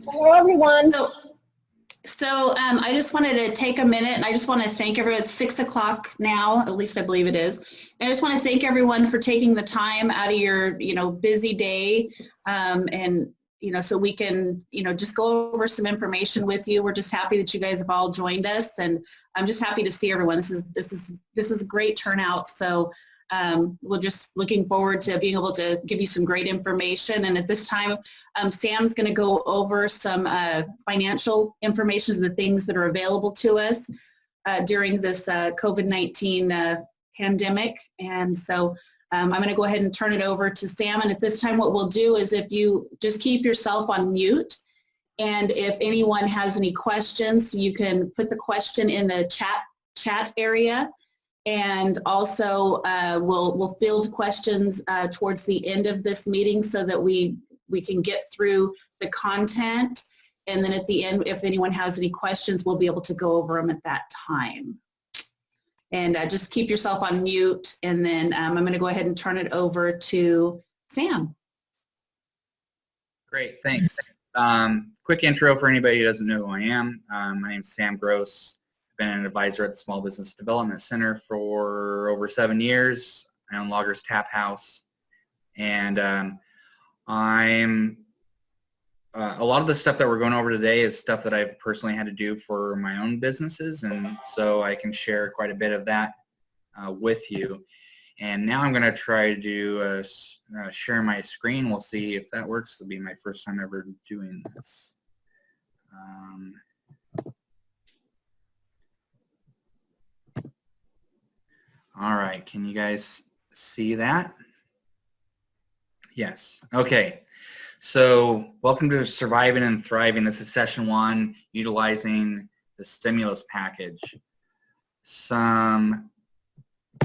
Hello, everyone. So I just wanted to take a minute and I just want to thank everyone. It's 6 o'clock now, at least I believe it is. And I just want to thank everyone for taking the time out of your, busy day and, so we can, just go over some information with you. We're just happy that you guys have all joined us, and I'm just happy to see everyone. This is a great turnout. So we're just looking forward to being able to give you some great information. And at this time, Sam's going to go over some financial information, the things that are available to us during this COVID-19 pandemic. And so I'm going to go ahead and turn it over to Sam. And at this time, what we'll do is if you just keep yourself on mute, and if anyone has any questions, you can put the question in the chat area. And also we'll field questions towards the end of this meeting so that we can get through the content. And then at the end, if anyone has any questions, we'll be able to go over them at that time. And just keep yourself on mute. And then I'm going to go ahead and turn it over to Sam. Great, thanks. Quick intro for anybody who doesn't know who I am. My name is Sam Gross. Been an advisor at the Small Business Development Center for over 7 years. I own Loggers Tap House, and a lot of the stuff that we're going over today is stuff that I've personally had to do for my own businesses, and so I can share quite a bit of that with you. And now I'm going to try to do share my screen. We'll see if that works. It'll be my first time ever doing this. All right, can you guys see that? Yes, okay. So welcome to Surviving and Thriving. This is session 1, utilizing the stimulus package. Some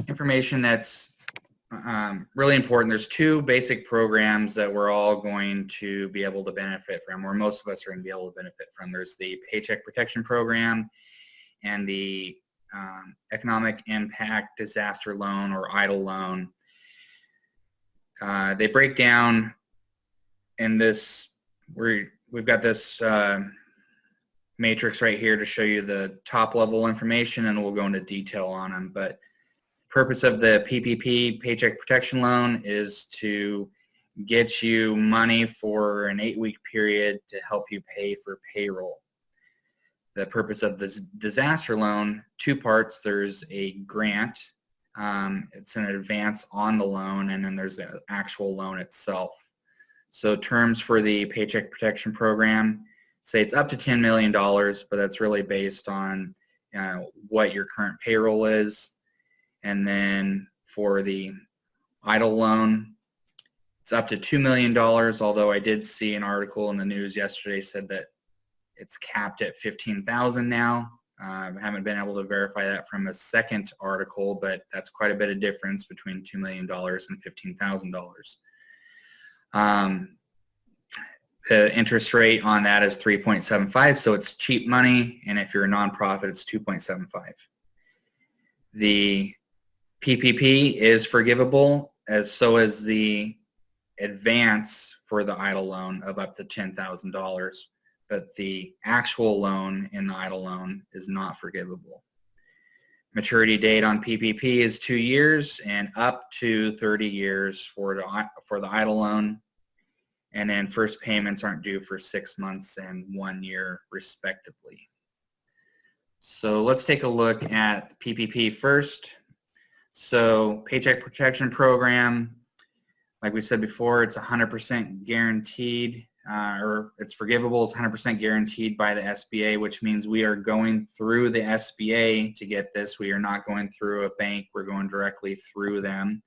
information that's really important. There's 2 basic programs that we're all going to be able to benefit from, or most of us are going to be able to benefit from. There's the Paycheck Protection Program and the Economic Impact Disaster Loan, or EIDL loan. They break down in this, we've got this matrix right here to show you the top level information, and we'll go into detail on them. But purpose of the PPP, Paycheck Protection Loan, is to get you money for an 8-week period to help you pay for payroll. The purpose of this disaster loan, 2 parts. There's a grant, it's an advance on the loan, and then there's the actual loan itself. So terms for the Paycheck Protection Program say it's up to $10 million, but that's really based on what your current payroll is. And then for the EIDL loan, it's up to $2 million, although I did see an article in the news yesterday said that it's capped at $15,000 now. I haven't been able to verify that from a second article, but that's quite a bit of difference between $2 million and $15,000. The interest rate on that is 3.75, so it's cheap money, and if you're a nonprofit, it's 2.75. The PPP is forgivable, so is the advance for the EIDL loan of up to $10,000. But the actual loan in the EIDL loan is not forgivable. Maturity date on PPP is 2 years and up to 30 years for the EIDL loan. And then first payments aren't due for 6 months and 1 year respectively. So let's take a look at PPP first. So Paycheck Protection Program, like we said before, it's 100% guaranteed. Or it's forgivable, it's 100% guaranteed by the SBA, which means we are going through the SBA to get this. We are not going through a bank, we're going directly through them.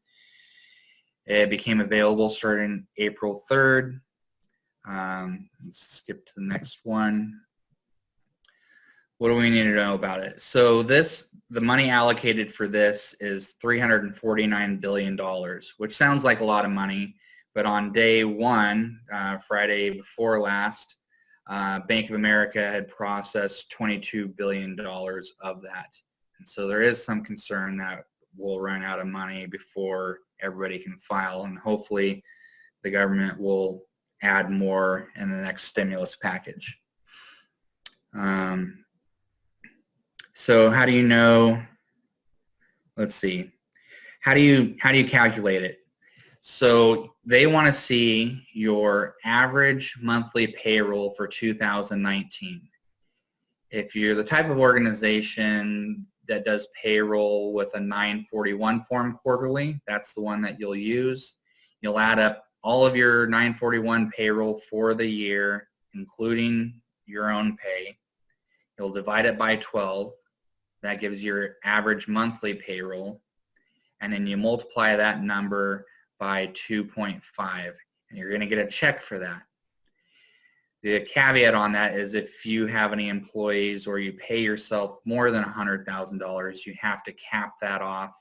It became available starting April 3rd. Let's skip to the next one. What do we need to know about it? So the money allocated for this is $349 billion, which sounds like a lot of money. But on day 1, Friday before last, Bank of America had processed $22 billion of that. And so there is some concern that we'll run out of money before everybody can file, and hopefully the government will add more in the next stimulus package. So how do you know? Let's see. How do you calculate it? So they want to see your average monthly payroll for 2019. If you're the type of organization that does payroll with a 941 form quarterly, that's the one that you'll use. You'll add up all of your 941 payroll for the year, including your own pay. You'll divide it by 12. That gives your average monthly payroll. And then you multiply that number by 2.5, and you're going to get a check for that. The caveat on that is if you have any employees or you pay yourself more than $100,000, you have to cap that off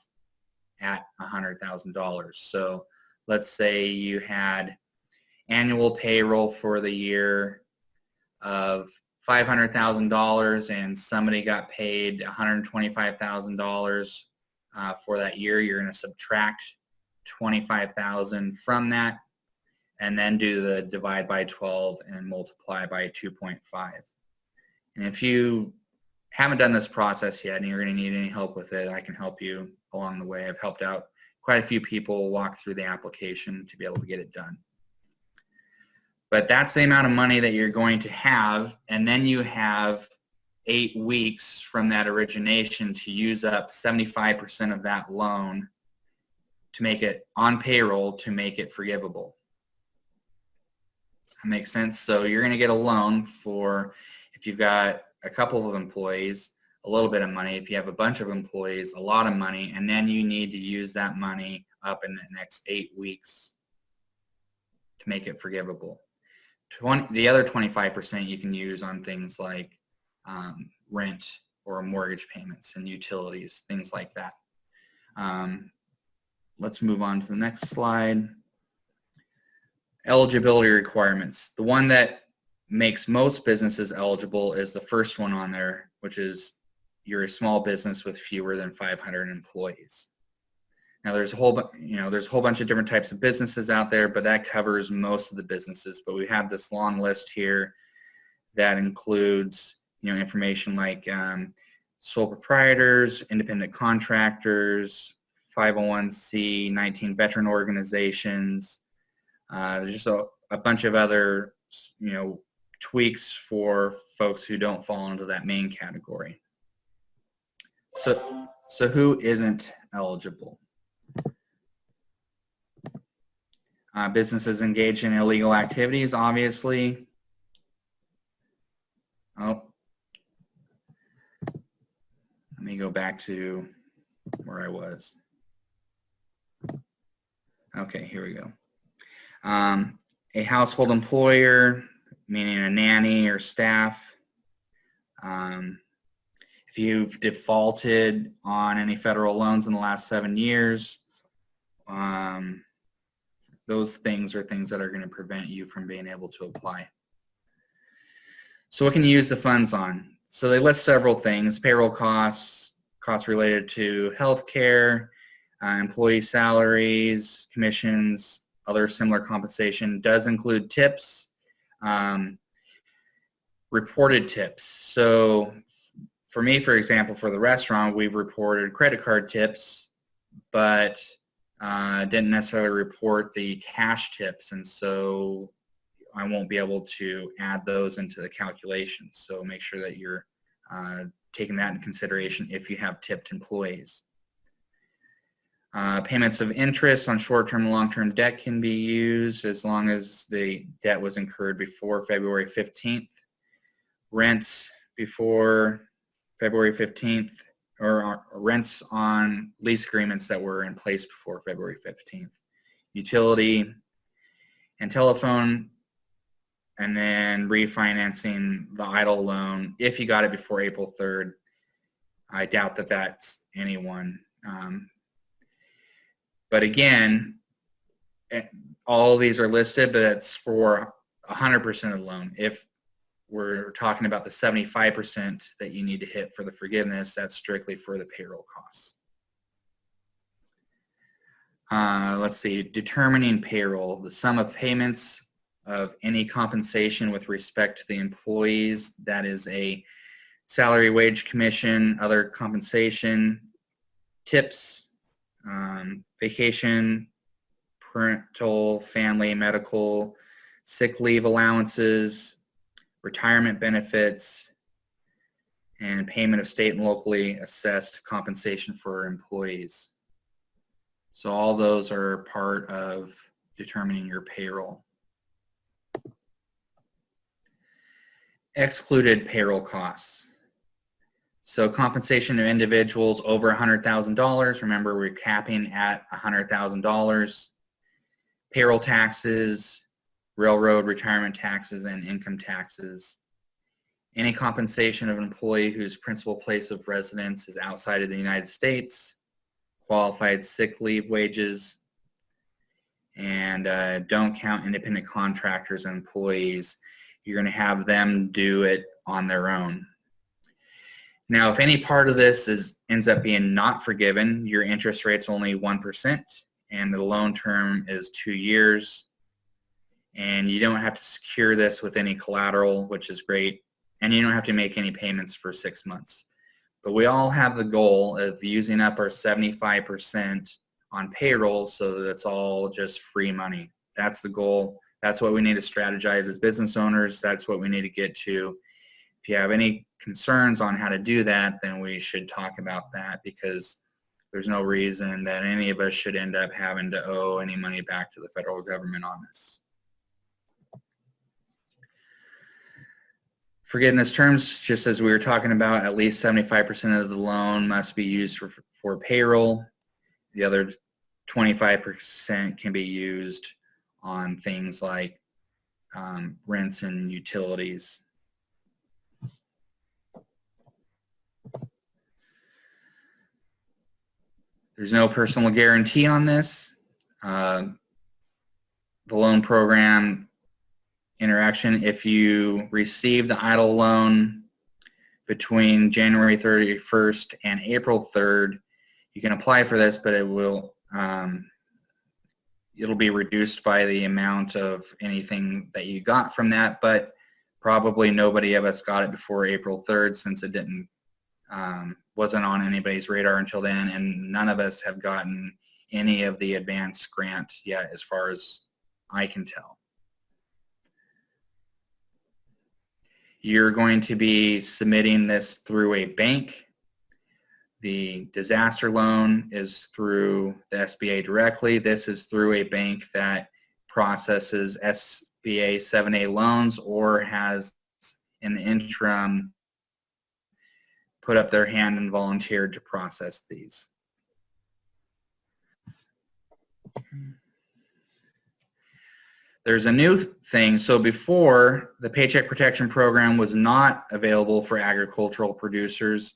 at $100,000. So let's say you had annual payroll for the year of $500,000 and somebody got paid $125,000 for that year. You're going to subtract $25,000 from that, and then do the divide by 12 and multiply by 2.5. And if you haven't done this process yet and you're going to need any help with it, I can help you along the way. I've helped out quite a few people walk through the application to be able to get it done. But that's the amount of money that you're going to have, and then you have 8 weeks from that origination to use up 75% of that loan to make it on payroll, to make it forgivable. Does that make sense? So you're going to get a loan for, if you've got a couple of employees, a little bit of money. If you have a bunch of employees, a lot of money, and then you need to use that money up in the next 8 weeks to make it forgivable. The other 25% you can use on things like rent or mortgage payments and utilities, things like that. Let's move on to the next slide. Eligibility requirements. The one that makes most businesses eligible is the first one on there, which is you're a small business with fewer than 500 employees. Now there's a whole bunch of different types of businesses out there, but that covers most of the businesses. But we have this long list here that includes information like sole proprietors, independent contractors, 501c, 19 veteran organizations. There's just a bunch of other tweaks for folks who don't fall into that main category. So who isn't eligible? Businesses engaged in illegal activities, obviously. Oh, let me go back to where I was. Okay, here we go. A household employer, meaning a nanny or staff. If you've defaulted on any federal loans in the last 7 years, those things are things that are going to prevent you from being able to apply. So what can you use the funds on? So they list several things: payroll costs, costs related to health care, employee salaries, commissions, other similar compensation. Does include tips, reported tips. So for me, for example, for the restaurant, we've reported credit card tips, but didn't necessarily report the cash tips, and so I won't be able to add those into the calculation. So make sure that you're taking that into consideration if you have tipped employees. Payments of interest on short-term and long-term debt can be used as long as the debt was incurred before February 15th. Rents before February 15th, or rents on lease agreements that were in place before February 15th. Utility and telephone, and then refinancing the idle loan if you got it before April 3rd. I doubt that that's anyone. But again, all of these are listed, but it's for 100% of the loan. If we're talking about the 75% that you need to hit for the forgiveness, that's strictly for the payroll costs. Let's see, determining payroll. The sum of payments of any compensation with respect to the employees. That is a salary, wage, commission, other compensation, tips, vacation, parental, family, medical, sick leave allowances, retirement benefits, and payment of state and locally assessed compensation for employees. So all those are part of determining your payroll. Excluded payroll costs. So compensation of individuals over $100,000. Remember, we're capping at $100,000. Payroll taxes, railroad retirement taxes, and income taxes. Any compensation of an employee whose principal place of residence is outside of the United States, qualified sick leave wages, and don't count independent contractors and employees. You're going to have them do it on their own. Now, if any part of this ends up being not forgiven, your interest rate's only 1%, and the loan term is 2 years, and you don't have to secure this with any collateral, which is great, and you don't have to make any payments for 6 months. But we all have the goal of using up our 75% on payroll so that it's all just free money. That's the goal. That's what we need to strategize as business owners. That's what we need to get to. If you have any concerns on how to do that, then we should talk about that, because there's no reason that any of us should end up having to owe any money back to the federal government on this. Forgiveness terms, just as we were talking about, at least 75% of the loan must be used for payroll. The other 25% can be used on things like rents and utilities. There's no personal guarantee on this. The loan program interaction, if you receive the EIDL loan between January 31st and April 3rd, you can apply for this, but it will it'll be reduced by the amount of anything that you got from that, but probably nobody of us got it before April 3rd, since it didn't wasn't on anybody's radar until then, and none of us have gotten any of the advance grant yet, as far as I can tell. You're going to be submitting this through a bank. The disaster loan is through the SBA directly. This is through a bank that processes SBA 7A loans, or has in the interim put up their hand and volunteered to process these. There's a new thing. So before, the Paycheck Protection Program was not available for agricultural producers.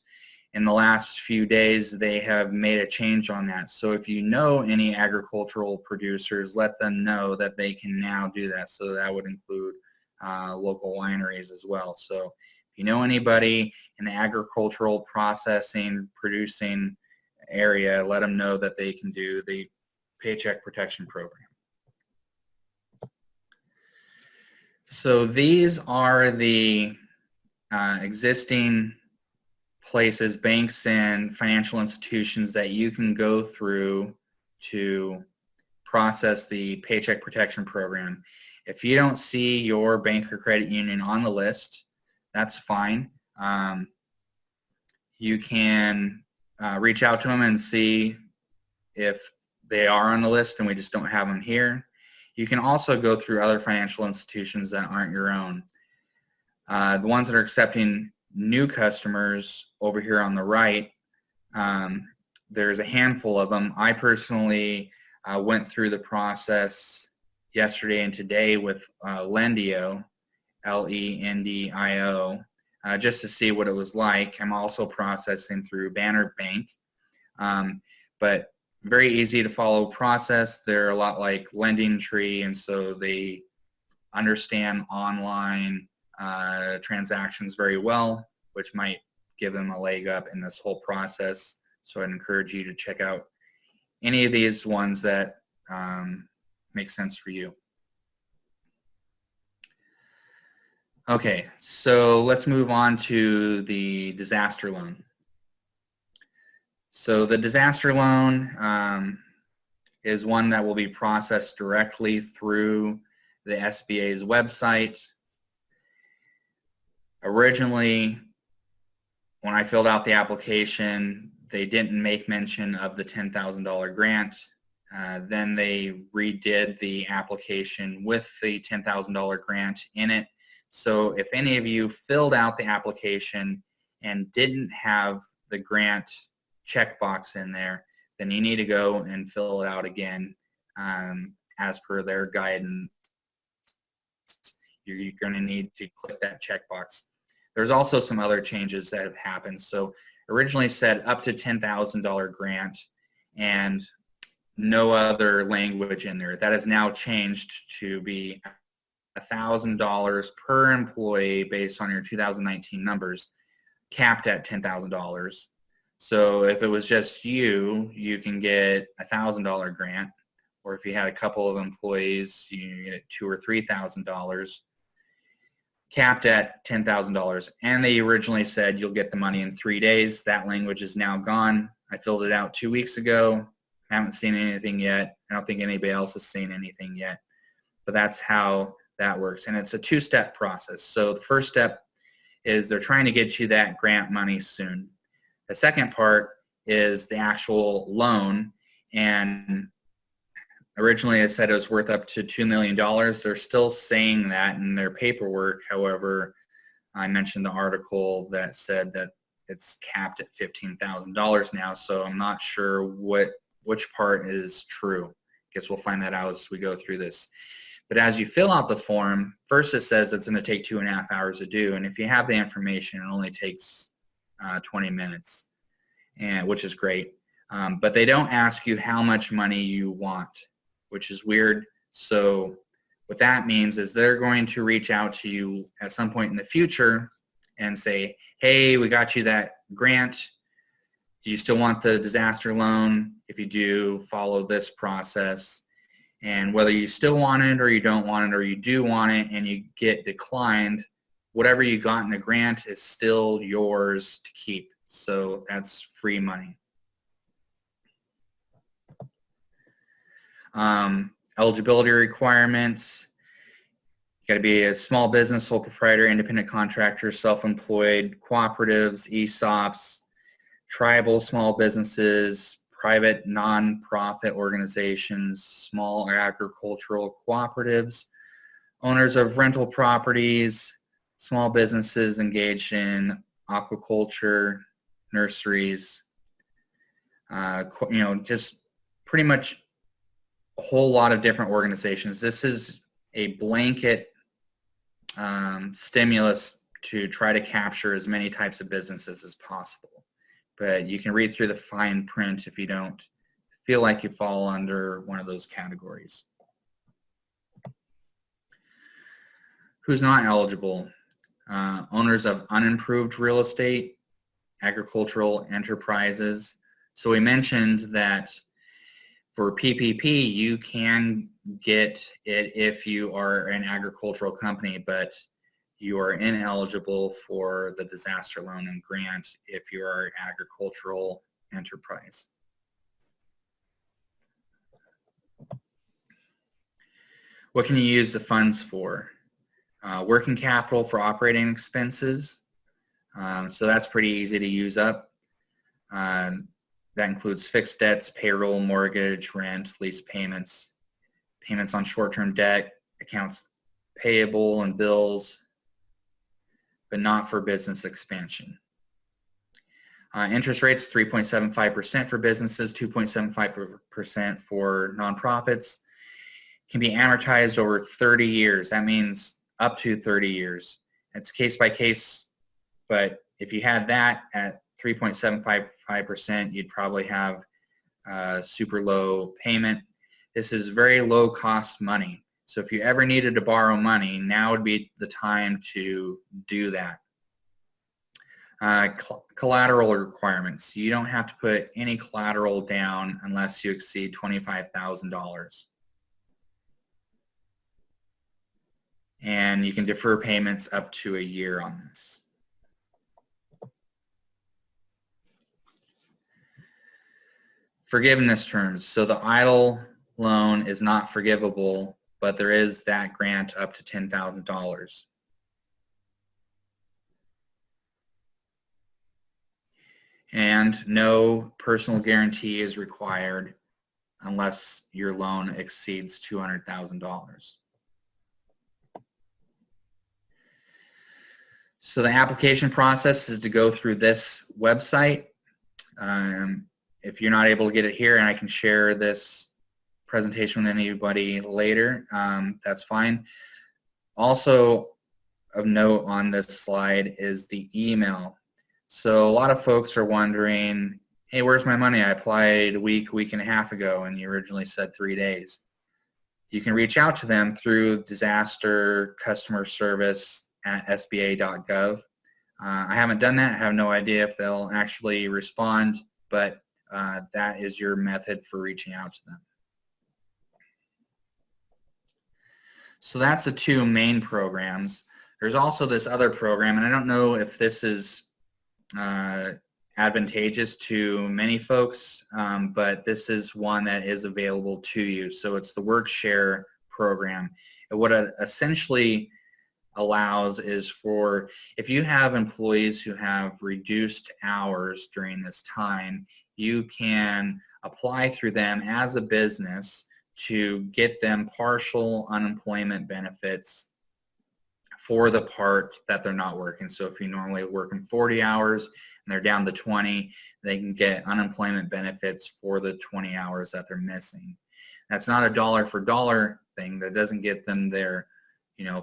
In the last few days, they have made a change on that. So if you know any agricultural producers, let them know that they can now do that. So that would include local wineries as well. So if you know anybody in the agricultural processing, producing area, let them know that they can do the Paycheck Protection Program. So these are the existing places, banks and financial institutions that you can go through to process the Paycheck Protection Program. If you don't see your bank or credit union on the list, that's fine. You can reach out to them and see if they are on the list, and we just don't have them here. You can also go through other financial institutions that aren't your own. The ones that are accepting new customers over here on the right, there's a handful of them. I personally went through the process yesterday and today with Lendio, Lendio, just to see what it was like. I'm also processing through Banner Bank, but very easy to follow process. They're a lot like Lending Tree, and so they understand online transactions very well, which might give them a leg up in this whole process. So I'd encourage you to check out any of these ones that make sense for you. Okay, so let's move on to the disaster loan. So the disaster loan is one that will be processed directly through the SBA's website. Originally, when I filled out the application, they didn't make mention of the $10,000 grant. Then they redid the application with the $10,000 grant in it. So if any of you filled out the application and didn't have the grant checkbox in there, then you need to go and fill it out again as per their guidance. You're going to need to click that checkbox. There's also some other changes that have happened. So originally said up to $10,000 grant and no other language in there. That has now changed to be $1,000 per employee based on your 2019 numbers, capped at $10,000. So if it was just you, you can get a $1,000 grant, or if you had a couple of employees, you get $2,000 or $3,000, capped at $10,000. And they originally said you'll get the money in 3 days. That language is now gone. I filled it out 2 weeks ago. I haven't seen anything yet. I don't think anybody else has seen anything yet. But that's how that works. And it's a two-step process. So the first step is they're trying to get you that grant money soon. The second part is the actual loan. And originally I said it was worth up to $2 million. They're still saying that in their paperwork. However, I mentioned the article that said that it's capped at $15,000 now. So I'm not sure which part is true. Guess we'll find that out as we go through this. But as you fill out the form, first it says it's going to take 2.5 hours to do. And if you have the information, it only takes 20 minutes, which is great. But they don't ask you how much money you want, which is weird. So what that means is they're going to reach out to you at some point in the future and say, hey, we got you that grant. Do you still want the disaster loan? If you do, follow this process. And whether you still want it or you don't want it or you do want it and you get declined, whatever you got in the grant is still yours to keep. So that's free money. Eligibility requirements. You got to be a small business, sole proprietor, independent contractor, self-employed, cooperatives, ESOPs, tribal small businesses, private non-profit organizations, small agricultural cooperatives, owners of rental properties, small businesses engaged in aquaculture, nurseries, just pretty much a whole lot of different organizations. This is a blanket stimulus to try to capture as many types of businesses as possible. But you can read through the fine print if you don't feel like you fall under one of those categories. Who's not eligible? Owners of unimproved real estate, agricultural enterprises. So we mentioned that for PPP, you can get it if you are an agricultural company, but you are ineligible for the disaster loan and grant if you are an agricultural enterprise. What can you use the funds for? Working capital for operating expenses. So that's pretty easy to use up. That includes fixed debts, payroll, mortgage, rent, lease payments, payments on short-term debt, accounts payable and bills, but not for business expansion. Interest rates, 3.75% for businesses, 2.75% for nonprofits. Can be amortized over 30 years. That means up to 30 years. It's case by case, but if you had that at 3.75%, you'd probably have a super low payment. This is very low cost money. So if you ever needed to borrow money, now would be the time to do that. Collateral requirements. You don't have to put any collateral down unless you exceed $25,000. and you can defer payments up to a year on this. Forgiveness terms. So the EIDL loan is not forgivable, but there is that grant up to $10,000. And no personal guarantee is required unless your loan exceeds $200,000. So the application process is to go through this website. If you're not able to get it here, and I can share this presentation with anybody later, that's fine. Also of note on this slide is the email. So a lot of folks are wondering, hey, where's my money? I applied a week and a half ago, and you originally said 3 days. You can reach out to them through disaster customer service at sba.gov. I haven't done that. I have no idea if they'll actually respond, but that is your method for reaching out to them. So that's the two main programs. There's also this other program, and I don't know if this is advantageous to many folks, but this is one that is available to you. So it's the Work Share program. And what it essentially allows is for, if you have employees who have reduced hours during this time, you can apply through them as a business to get them partial unemployment benefits for the part that they're not working. So if you normally working 40 hours and they're down to 20, they can get unemployment benefits for the 20 hours that they're missing. That's not a dollar for dollar thing. That doesn't get them their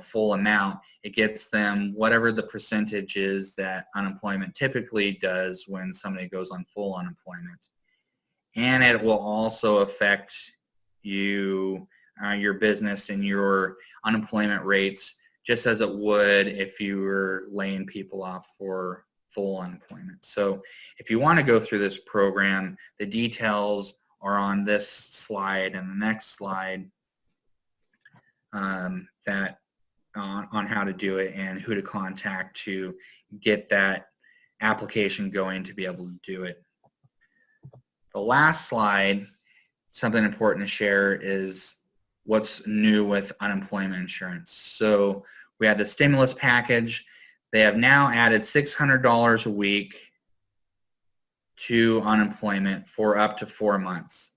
full amount. It gets them whatever the percentage is that unemployment typically does when somebody goes on full unemployment. And it will also affect you, your business and your unemployment rates just as it would if you were laying people off for full unemployment. So if you want to go through this program, the details are on this slide and the next slide on how to do it and who to contact to get that application going to be able to do it. The last slide, something important to share, is what's new with unemployment insurance. So we had the stimulus package. They have now added $600 a week to unemployment for up to 4 months.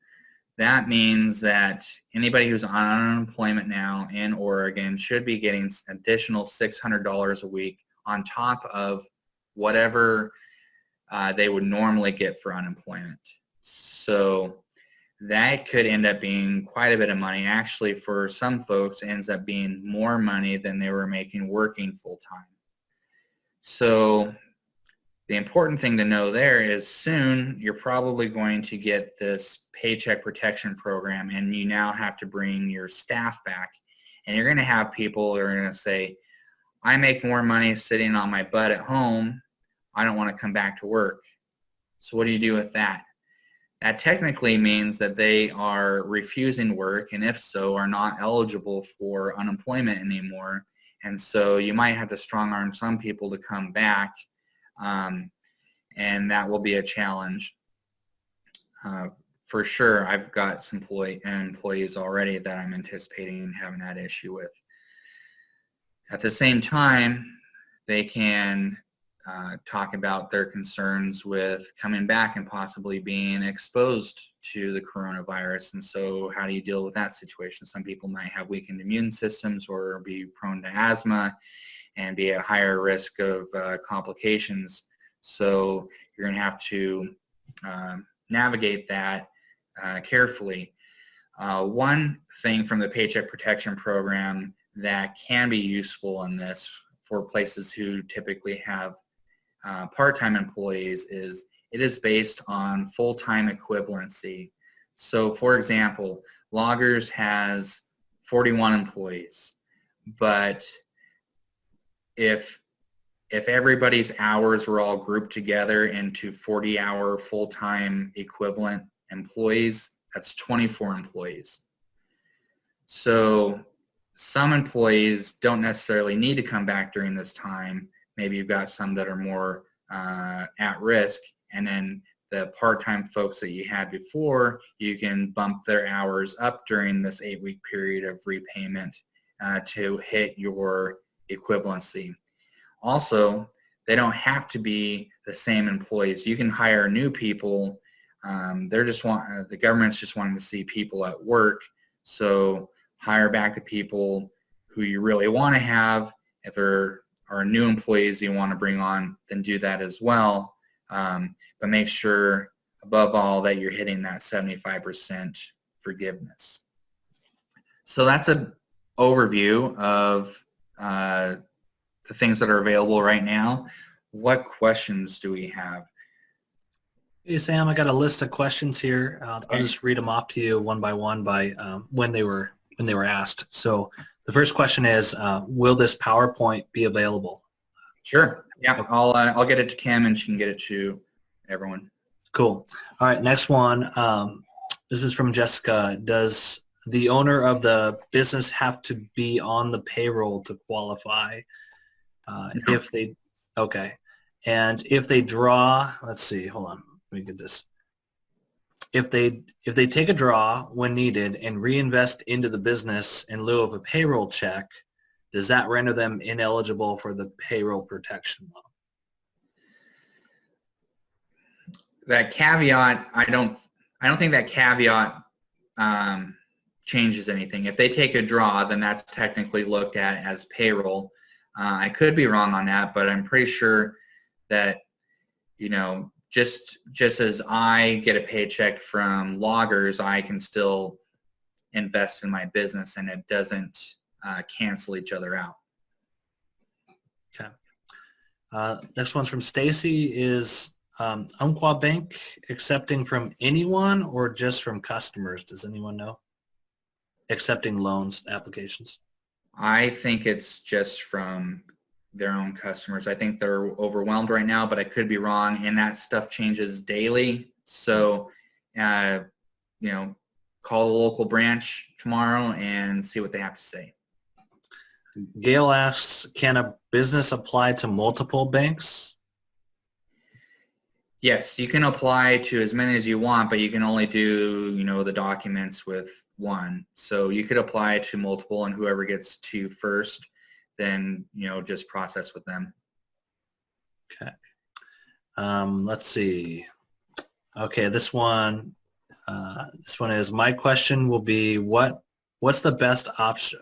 That means that anybody who's on unemployment now in Oregon should be getting additional $600 a week on top of whatever they would normally get for unemployment. So that could end up being quite a bit of money. Actually, for some folks, it ends up being more money than they were making working full-time. So the important thing to know there is soon you're probably going to get this Paycheck Protection program, and you now have to bring your staff back. And you're going to have people who are going to say, I make more money sitting on my butt at home. I don't want to come back to work. So what do you do with that? That technically means that they are refusing work, and if so, are not eligible for unemployment anymore. And so you might have to strong arm some people to come back, and that will be a challenge. For sure, I've got some employees already that I'm anticipating having that issue with. At the same time, they can talk about their concerns with coming back and possibly being exposed to the coronavirus. And so how do you deal with that situation? Some people might have weakened immune systems or be prone to asthma and be at higher risk of complications. So you're going to have to navigate that carefully. One thing from the Paycheck Protection Program that can be useful in this for places who typically have part-time employees is it is based on full-time equivalency. So for example, Loggers has 41 employees, but if everybody's hours were all grouped together into 40-hour full-time equivalent employees, that's 24 employees. So some employees don't necessarily need to come back during this time. Maybe you've got some that are more at risk, and then the part-time folks that you had before, you can bump their hours up during this 8-week period of repayment to hit your equivalency. Also, they don't have to be the same employees. You can hire new people. The government's just wanting to see people at work, so hire back the people who you really want to have. If there are new employees you want to bring on, then do that as well. But make sure, above all, that you're hitting that 75% forgiveness. So that's an overview of the things that are available right now. What questions do we have? Hey, Sam, I got a list of questions here. I'll just read them off to you one by one by when they were asked. So the first question is, will this PowerPoint be available? Sure. Yeah, I'll get it to Kim, and she can get it to everyone. Cool. All right, next one. This is from Jessica. Does the owner of the business have to be on the payroll to qualify? No. Okay. And if they draw, let's see, hold on, let me get this. If they take a draw when needed and reinvest into the business in lieu of a payroll check, does that render them ineligible for the payroll protection law? That caveat, I don't think that caveat changes anything. If they take a draw, then that's technically looked at as payroll. I could be wrong on that, but I'm pretty sure that, just as I get a paycheck from loggers, I can still invest in my business, and it doesn't cancel each other out. Okay. Next one's from Stacy. Is Umpqua Bank accepting from anyone or just from customers? Does anyone know? Accepting loans applications? I think it's just from their own customers. I think they're overwhelmed right now, but I could be wrong, and that stuff changes daily. So, call the local branch tomorrow and see what they have to say. Gail asks, can a business apply to multiple banks? Yes, you can apply to as many as you want, but you can only do, the documents with one. So you could apply to multiple, and whoever gets to first, then, just process with them. Okay. Let's see. Okay, this one is, my question will be, what's the best option,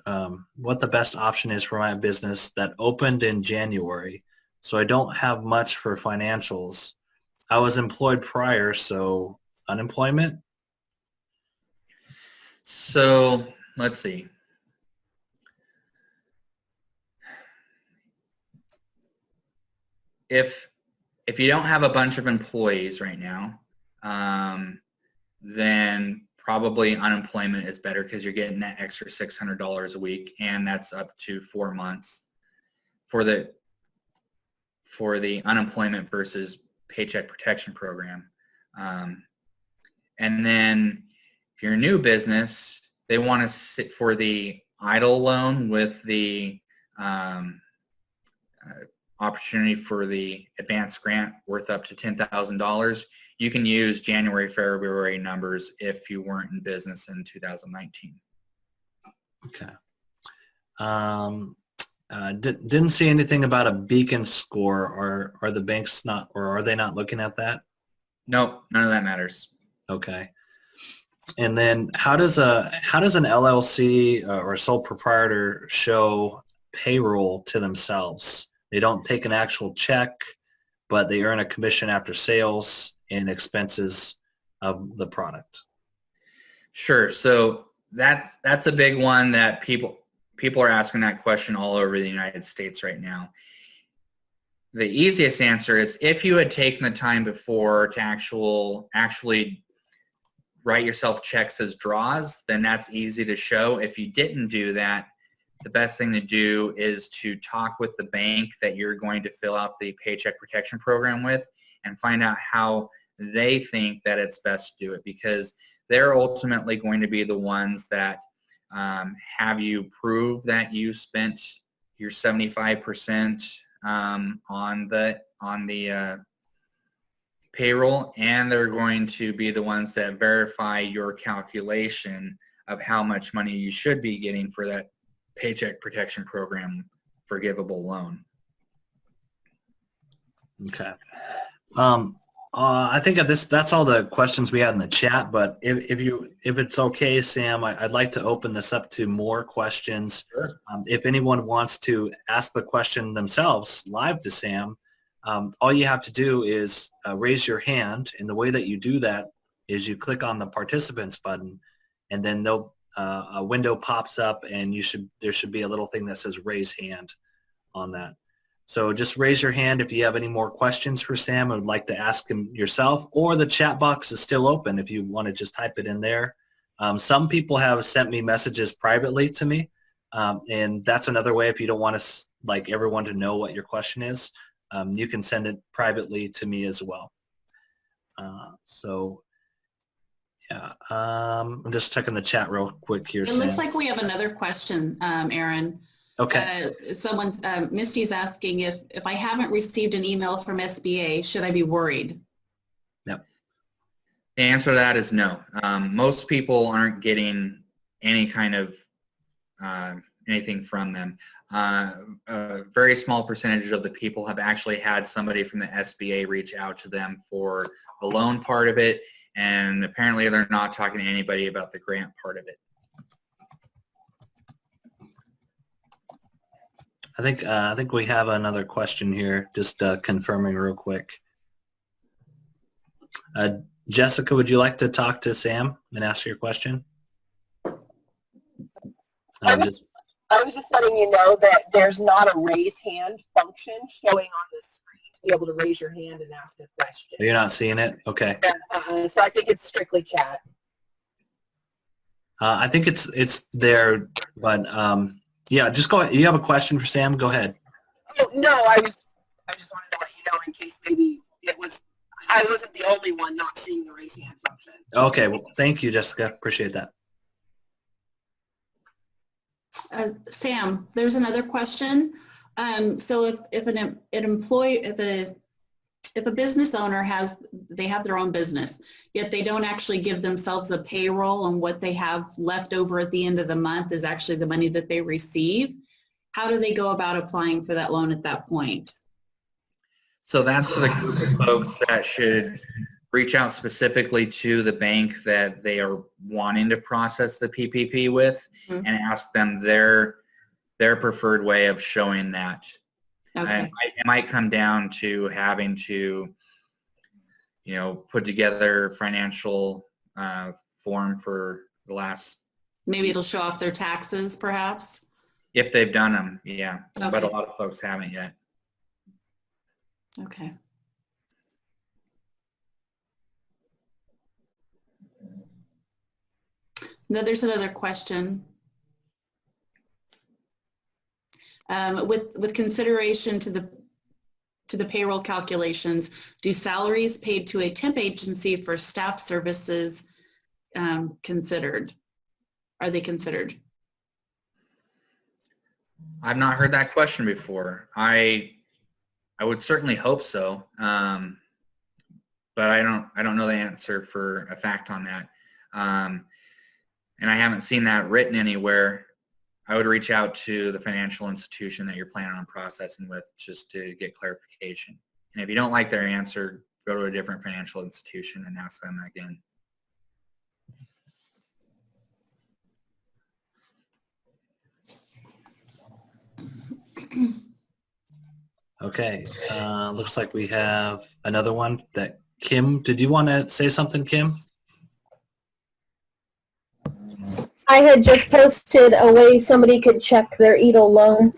what the best option is for my business that opened in January, so I don't have much for financials. I was employed prior, so unemployment? So let's see. If you don't have a bunch of employees right now, then probably unemployment is better because you're getting that extra $600 a week, and that's up to 4 months for the unemployment versus Paycheck Protection program. And then if you're a new business, they want to sit for the EIDL loan with the opportunity for the advanced grant worth up to $10,000. You can use January, February numbers if you weren't in business in 2019. Okay. Didn't see anything about a beacon score. Are the banks not, or are they not looking at that? Nope, none of that matters. Okay. And then how does an LLC or a sole proprietor show payroll to themselves? They don't take an actual check, but they earn a commission after sales and expenses of the product. Sure. So that's a big one that people are asking that question all over the United States right now. The easiest answer is, if you had taken the time before to actually write yourself checks as draws, then that's easy to show. If you didn't do that, the best thing to do is to talk with the bank that you're going to fill out the Paycheck Protection program with, and find out how they think that it's best to do it, because they're ultimately going to be the ones that have you prove that you spent your 75% on the payroll, and they're going to be the ones that verify your calculation of how much money you should be getting for that Paycheck Protection Program forgivable loan. Okay. I think that's all the questions we had in the chat, but if it's okay, Sam, I'd like to open this up to more questions. Sure. If anyone wants to ask the question themselves live to Sam, all you have to do is raise your hand, and the way that you do that is you click on the participants button, and then a window pops up, and there should be a little thing that says raise hand on that. So just raise your hand if you have any more questions for Sam and would like to ask him yourself, or the chat box is still open if you want to just type it in there. Some people have sent me messages privately to me, and that's another way. If you don't want everyone to know what your question is, you can send it privately to me as well. Yeah, I'm just checking the chat real quick here. It looks like we have another question, Aaron. Okay. Misty's asking if I haven't received an email from SBA, should I be worried? Yep. The answer to that is no. Most people aren't getting any kind of anything from them. A very small percentage of the people have actually had somebody from the SBA reach out to them for the loan part of it, and apparently they're not talking to anybody about the grant part of it. I think we have another question here, just confirming real quick. Jessica, would you like to talk to Sam and ask your question? I was just letting you know that there's not a raise hand function showing on the screen to be able to raise your hand and ask a question. You're not seeing it? Okay. So I think it's strictly chat. I think it's there, but yeah, just go ahead. You have a question for Sam? Go ahead. Oh, no, I just wanted to let you know in case maybe I wasn't the only one not seeing the raise hand function. Okay, well, thank you, Jessica. Appreciate that. Sam, there's another question. So if a business owner they have their own business, yet they don't actually give themselves a payroll, and what they have left over at the end of the month is actually the money that they receive, how do they go about applying for that loan at that point? So that's the group of folks that should reach out specifically to the bank that they are wanting to process the PPP with, and ask them their preferred way of showing that. Okay. It might come down to having to, put together financial form for the last. Maybe it'll show off their taxes, perhaps? If they've done them, yeah. Okay. But a lot of folks haven't yet. Okay. Now there's another question. With consideration to the payroll calculations, do salaries paid to a temp agency for staff services considered? Are they considered? I've not heard that question before. I would certainly hope so, but I don't know the answer for a fact on that, and I haven't seen that written anywhere. I would reach out to the financial institution that you're planning on processing with just to get clarification. And if you don't like their answer, go to a different financial institution and ask them again. Okay, looks like we have another one that Kim, did you want to say something, Kim? I had just posted a way somebody could check their EIDL loan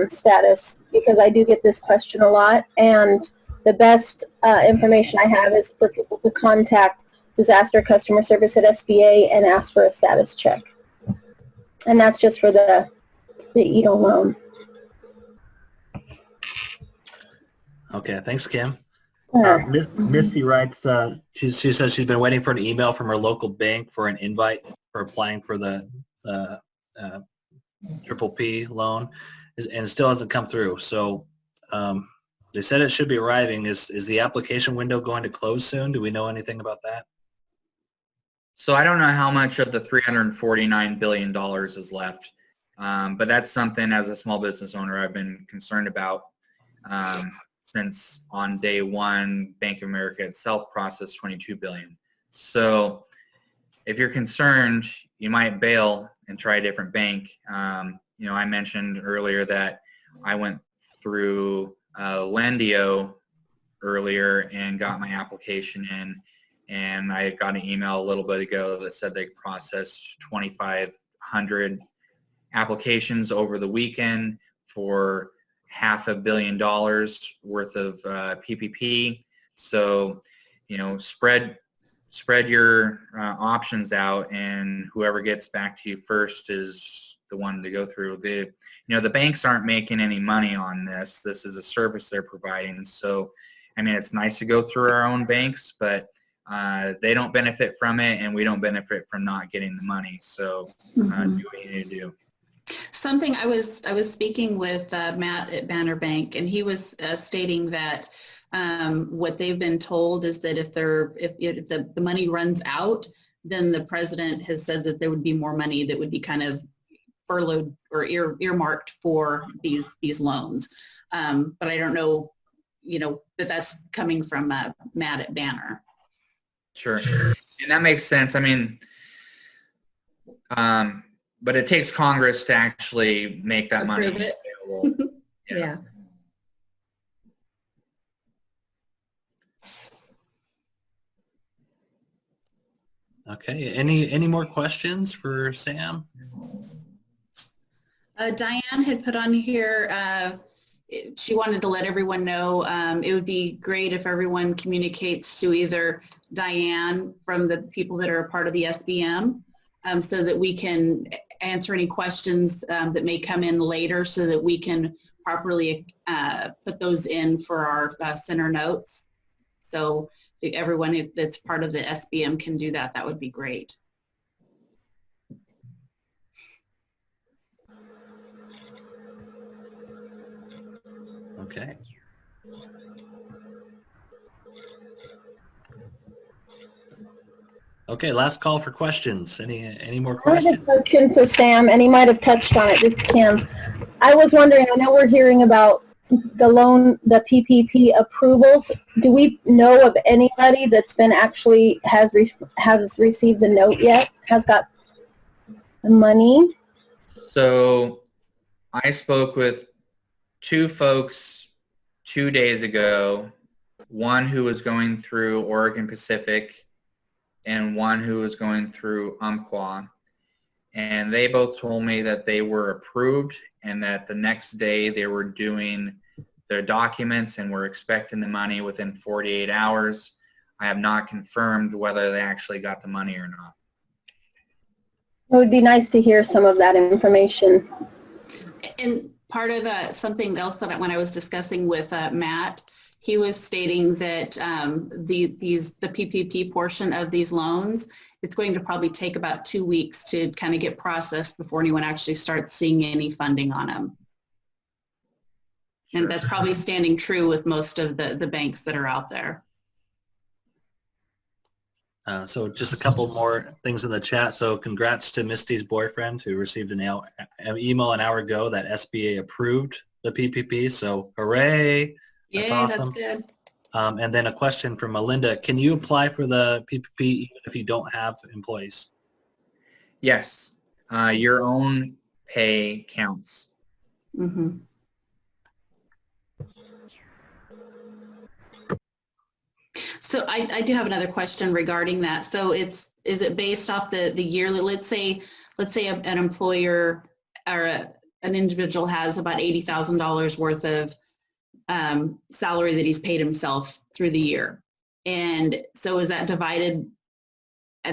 status, because I do get this question a lot, and the best information I have is for people to contact Disaster Customer Service at SBA and ask for a status check. And that's just for the EIDL loan. Okay, thanks, Kim. Misty writes, she says she's been waiting for an email from her local bank for an invite for applying for the triple P loan, and it still hasn't come through. So they said it should be arriving. Is the application window going to close soon? Do we know anything about that? So I don't know how much of the $349 billion is left, but that's something as a small business owner I've been concerned about since on day one, Bank of America itself processed $22 billion. So if you're concerned, you might bail and try a different bank. You know, I mentioned earlier that I went through Lendio earlier and got my application in, and I got an email a little bit ago that said they processed 2,500 applications over the weekend for $500 million worth of PPP. So, you know, spread your options out, and whoever gets back to you first is the one to go through. You know, the banks aren't making any money on this. This is a service they're providing. So, I mean, it's nice to go through our own banks, but they don't benefit from it, and we don't benefit from not getting the money. So do what you need to do. Something I was speaking with Matt at Banner Bank, and he was stating that what they've been told is that if the money runs out, then the president has said that there would be more money that would be kind of furloughed or earmarked for these loans. But I don't know, you know, that that's coming from Matt at Banner. Sure, and that makes sense. I mean, but it takes Congress to actually make that money available. Yeah. Okay. Any more questions for Sam? Diane had put on here, she wanted to let everyone know it would be great if everyone communicates to either Diane from the people that are a part of the SBM so that we can answer any questions that may come in later so that we can properly put those in for our center notes. So if everyone that's part of the SBM can do that, that would be great. Okay. Okay, last call for questions. Any more I have questions? a question for Sam, and he might have touched on it. It's Kim. I was wondering, I know we're hearing about the loan, the PPP approvals. Do we know of anybody that's been actually has received the note yet, has got the money? So I spoke with two folks 2 days ago, one who was going through Oregon Pacific and one who was going through Umpqua, and they both told me that they were approved and that the next day they were doing their documents and were expecting the money within 48 hours. I have not confirmed whether they actually got the money or not. It would be nice to hear some of that information. And part of something else that when I was discussing with Matt, he was stating that the PPP portion of these loans, it's going to probably take about 2 weeks to kind of get processed before anyone actually starts seeing any funding on them. Sure. And that's probably standing true with most of the banks that are out there. So just a couple more things in the chat. So congrats to Misty's boyfriend who received an email an hour ago that SBA approved the PPP. So hooray. That's awesome. That's good. And then a question from Melinda. Can you apply for the PPP even if you don't have employees? Yes, your own pay counts. Mm-hmm. So I do have another question regarding that. So is it based off the yearly, let's say an employer or an individual has about $80,000 worth of salary that he's paid himself through the year. And so is that divided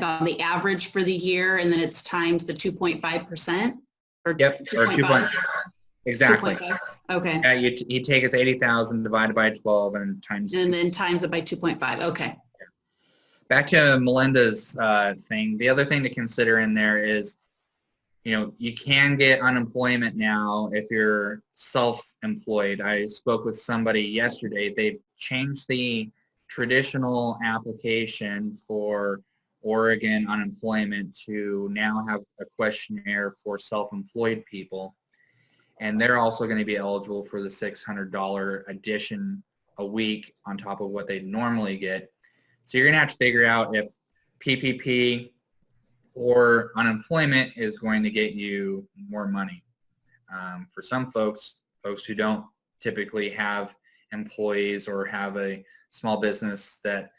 on the average for the year, and then it's times the 2.5%? Or Yep, or 2.5. Exactly. 2.5? Okay. Yeah, you take his 80,000 divided by 12 and times. And then times it by 2.5. Okay. Back to Melinda's thing. The other thing to consider in there is you can get unemployment now if you're self-employed. I spoke with somebody yesterday. They've changed the traditional application for Oregon unemployment to now have a questionnaire for self-employed people. And they're also going to be eligible for the $600 addition a week on top of what they normally get. So you're going to have to figure out if PPP or unemployment is going to get you more money. For some folks who don't typically have employees or have a small business that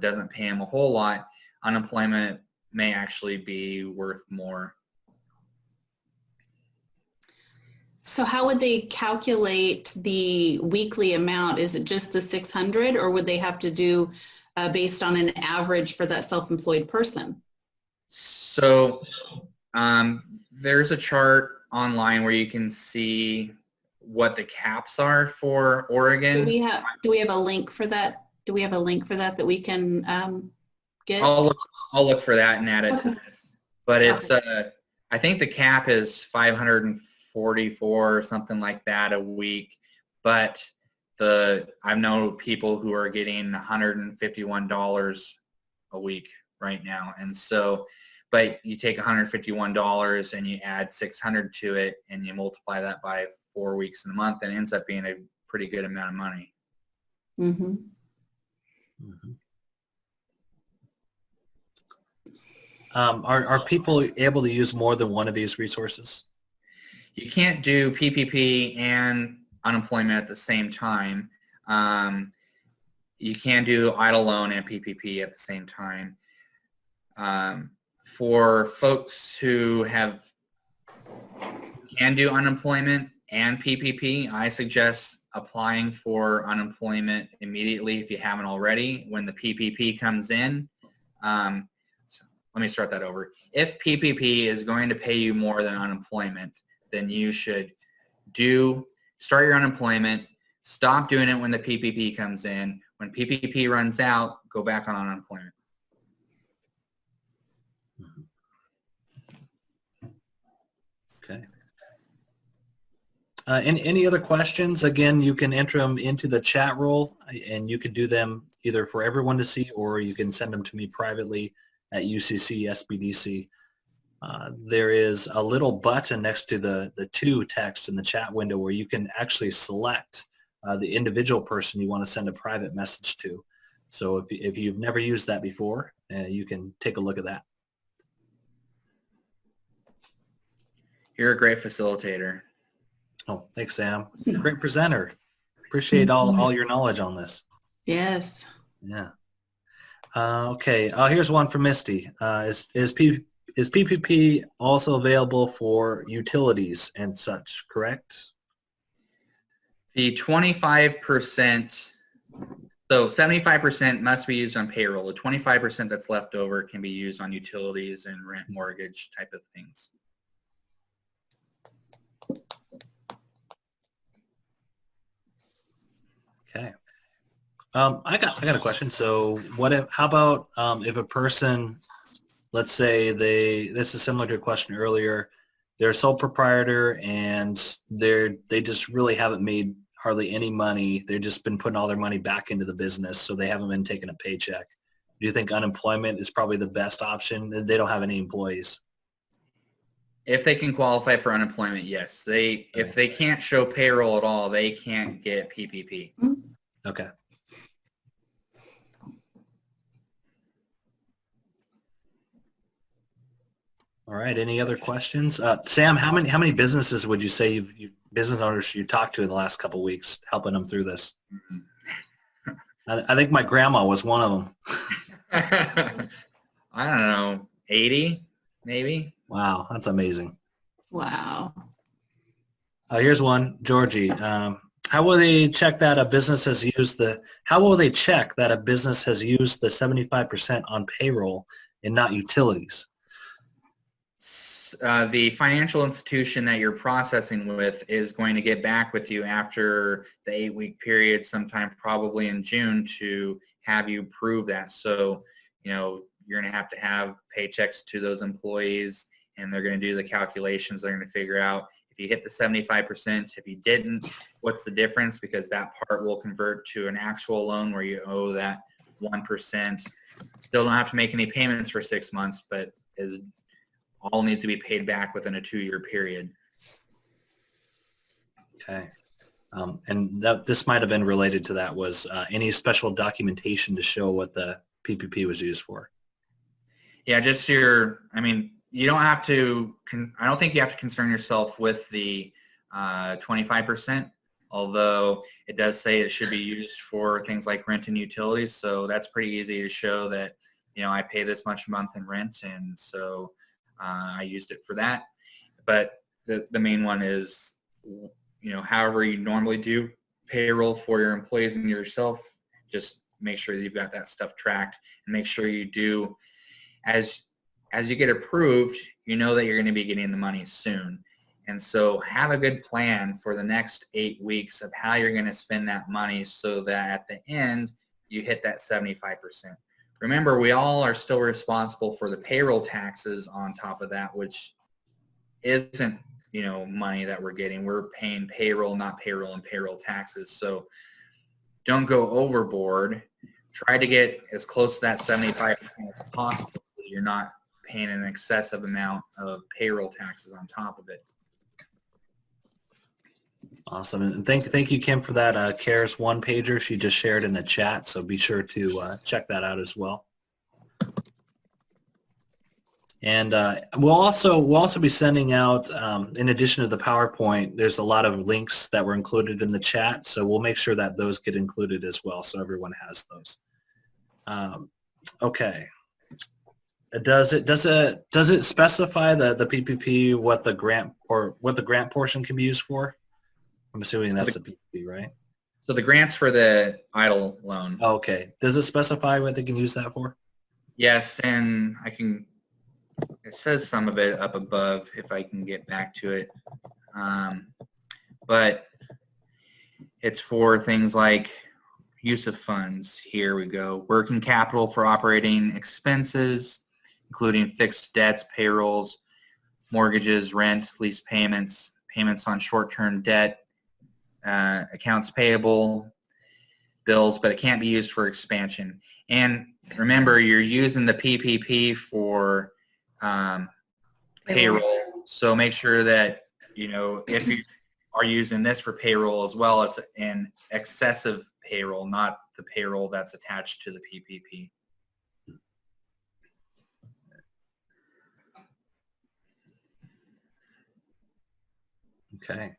doesn't pay them a whole lot, unemployment may actually be worth more. So how would they calculate the weekly amount? Is it just the 600, or would they have to do based on an average for that self-employed person? So there's a chart online where you can see what the caps are for Oregon. Do we have a link for that? Do we have a link for that we can get? I'll look for that and add it to this. But it's I think the cap is 544 or something like that a week. But I've known people who are getting $151 a week right now, and so. But you take $151 and you add 600 to it and you multiply that by 4 weeks in a month, and it ends up being a pretty good amount of money. Mm-hmm. Mm-hmm. Are people able to use more than one of these resources? You can't do PPP and unemployment at the same time. You can do idle loan and PPP at the same time. For folks who can do unemployment and PPP, I suggest applying for unemployment immediately if you haven't already. When the PPP comes in, let me start that over. If PPP is going to pay you more than unemployment, then you should start your unemployment, stop doing it when the PPP comes in. When PPP runs out, go back on unemployment. Okay. Any other questions? Again, you can enter them into the chat roll, and you can do them either for everyone to see, or you can send them to me privately at UCC SBDC. There is a little button next to the to text in the chat window where you can actually select the individual person you want to send a private message to. So if you've never used that before, you can take a look at that. You're a great facilitator. Oh, thanks, Sam. Great presenter. Appreciate all your knowledge on this. Yes. Yeah. Okay. Here's one for Misty. Is PPP also available for utilities and such, correct? The 25%, so 75% must be used on payroll. The 25% that's left over can be used on utilities and rent, mortgage type of things. Okay. I got a question. So how about if a person, let's say this is similar to a question earlier, they're a sole proprietor and they just really haven't made hardly any money. They've just been putting all their money back into the business, so they haven't been taking a paycheck. Do you think unemployment is probably the best option? They don't have any employees. If they can qualify for unemployment, yes. If they can't show payroll at all, they can't get PPP. Okay. All right. Any other questions? Sam, how many businesses would you say business owners you talked to in the last couple of weeks, helping them through this? I think my grandma was one of them. I don't know, 80 maybe. Wow, that's amazing. Wow. Here's one, Georgie. How will they check that a business has used the 75% on payroll and not utilities? The financial institution that you're processing with is going to get back with you after the 8-week period, sometime probably in June, to have you prove that. So, you're going to have paychecks to those employees and they're going to do the calculations. They're going to figure out if you hit the 75%, if you didn't, what's the difference, because that part will convert to an actual loan where you owe that 1%. Still don't have to make any payments for 6 months, but is all needs to be paid back within a 2-year period. Okay. And this might have been related to that, was any special documentation to show what the PPP was used for? Yeah, just I mean, you don't have to, I don't think you have to concern yourself with the 25%, although it does say it should be used for things like rent and utilities. So that's pretty easy to show that, you know, I pay this much a month in rent, and so I used it for that. But the main one is, you know, however you normally do payroll for your employees and yourself, just make sure that you've got that stuff tracked, and make sure you do, as you get approved, you know that you're going to be getting the money soon. And so have a good plan for the next 8 weeks of how you're going to spend that money so that at the end you hit that 75%. Remember, we all are still responsible for the payroll taxes on top of that, which isn't, you know, money that we're getting. We're paying payroll, not payroll and payroll taxes. So don't go overboard. Try to get as close to that 75% as possible so you're not paying an excessive amount of payroll taxes on top of it. Awesome. And thank you, Kim, for that CARES one-pager she just shared in the chat. So be sure to check that out as well. And we'll also be sending out, in addition to the PowerPoint, there's a lot of links that were included in the chat. So we'll make sure that those get included as well, so everyone has those. Okay. Does it specify the PPP what the grant portion can be used for? I'm assuming that's the PPP, right? So the grants for the EIDL loan. Oh, okay. Does it specify what they can use that for? Yes, and it says some of it up above if I can get back to it. But it's for things like use of funds. Here we go. Working capital for operating expenses, including fixed debts, payrolls, mortgages, rent, lease payments, payments on short-term debt, accounts payable, bills, but it can't be used for expansion. And remember, you're using the PPP for payroll, so make sure that, you know, if you are using this for payroll as well, it's an excessive payroll, not the payroll that's attached to the PPP. Okay.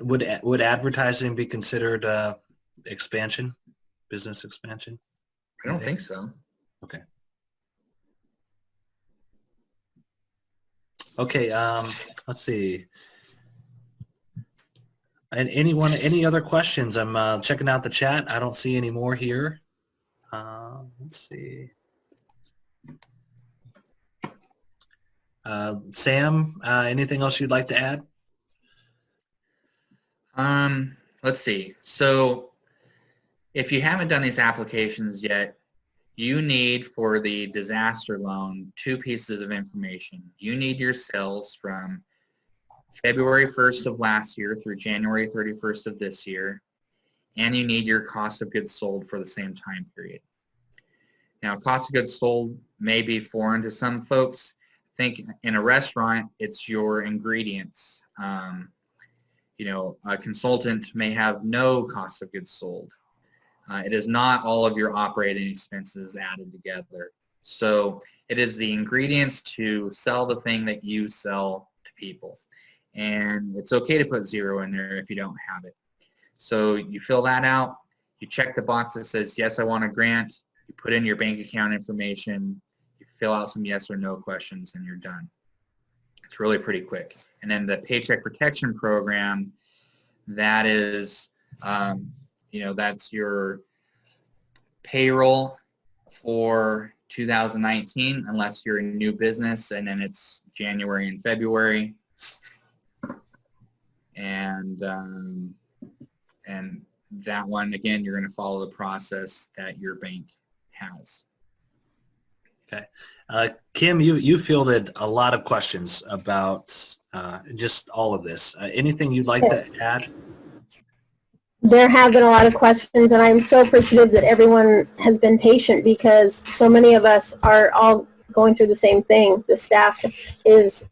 Would advertising be considered expansion, business expansion? I don't think so. Okay. Okay. Let's see. And any other questions? I'm checking out the chat. I don't see any more here. Let's see. Sam, anything else you'd like to add? Let's see. So if you haven't done these applications yet, you need, for the disaster loan, 2 pieces of information. You need your sales from February 1st of last year through January 31st of this year, and you need your cost of goods sold for the same time period. Now, cost of goods sold may be foreign to some folks. Think in a restaurant, it's your ingredients. You know, a consultant may have no cost of goods sold. It is not all of your operating expenses added together. So it is the ingredients to sell the thing that you sell to people. And it's okay to put 0 in there if you don't have it. So you fill that out, you check the box that says, yes, I want a grant, you put in your bank account information, you fill out some yes or no questions, and you're done. It's really pretty quick. And then the Paycheck Protection Program, that is, you know, that's your payroll for 2019, unless you're a new business, and then it's January and February. And that one, again, you're going to follow the process that your bank has. Okay. Kim, you fielded a lot of questions about just all of this. Anything you'd like to add? There have been a lot of questions, and I'm so appreciative that everyone has been patient because so many of us are all going through the same thing. The staff is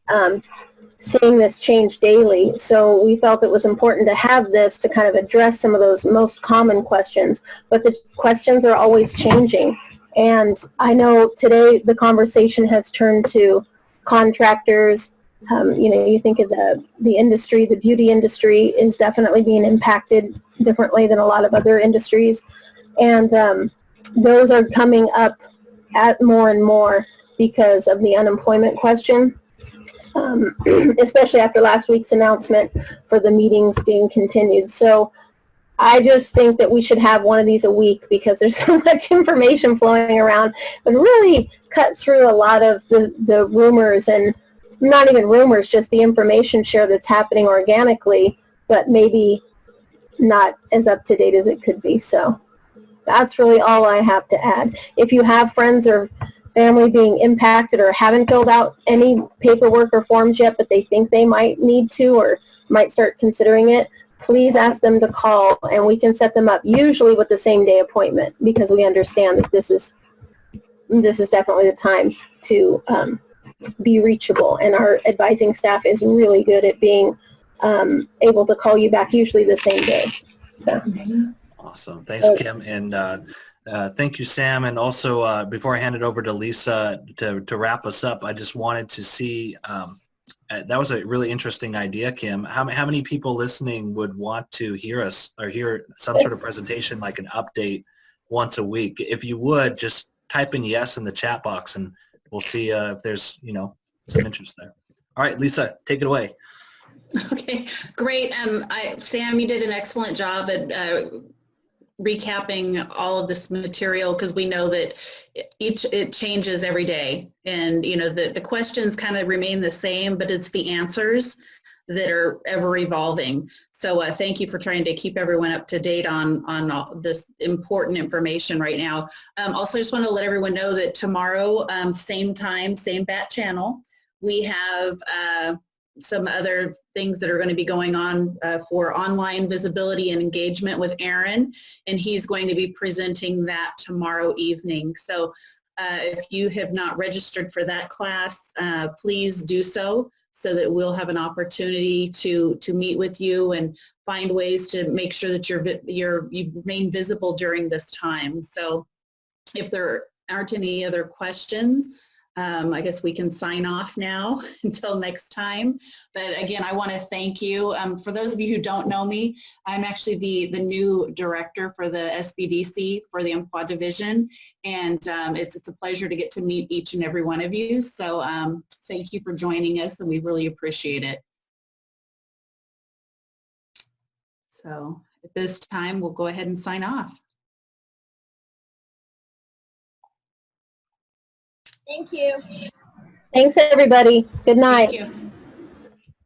seeing this change daily, so we felt it was important to have this to kind of address some of those most common questions, but the questions are always changing. And I know today the conversation has turned to contractors. You think of the industry, the beauty industry is definitely being impacted differently than a lot of other industries. And those are coming up at more and more because of the unemployment question, especially after last week's announcement for the meetings being continued. So I just think that we should have one of these a week because there's so much information flowing around and really cut through a lot of the rumors, and not even rumors, just the information share that's happening organically, but maybe not as up to date as it could be. So that's really all I have to add. If you have friends or family being impacted or haven't filled out any paperwork or forms yet, but they think they might need to or might start considering it, please ask them to call and we can set them up, usually with the same day appointment, because we understand that this is definitely the time to be reachable, and our advising staff is really good at being able to call you back usually the same day. So Awesome. Thanks, Kim. And thank you, Sam. And also, before I hand it over to Lisa to wrap us up, I just wanted to see, that was a really interesting idea, Kim. How many people listening would want to hear us or hear some sort of presentation, like an update once a week? If you would, just type in yes in the chat box and we'll see if there's, some interest there. All right, Lisa, take it away. Okay, great. Sam, you did an excellent job at recapping all of this material, because we know that it changes every day, and the questions kind of remain the same, but it's the answers that are ever evolving. So thank you for trying to keep everyone up to date on all this important information right now. Also, just want to let everyone know that tomorrow, same time, same bat channel, we have some other things that are going to be going on for online visibility and engagement with Aaron, and he's going to be presenting that tomorrow evening. So if you have not registered for that class, please do so that we'll have an opportunity to meet with you and find ways to make sure that you remain visible during this time. So if there aren't any other questions, I guess we can sign off now until next time. But again, I want to thank you. For those of you who don't know me, I'm actually the new director for the SBDC for the Umpqua division. And it's a pleasure to get to meet each and every one of you. So thank you for joining us, and we really appreciate it. So at this time, we'll go ahead and sign off. Thank you. thanks, everybody. Good night. Thank you.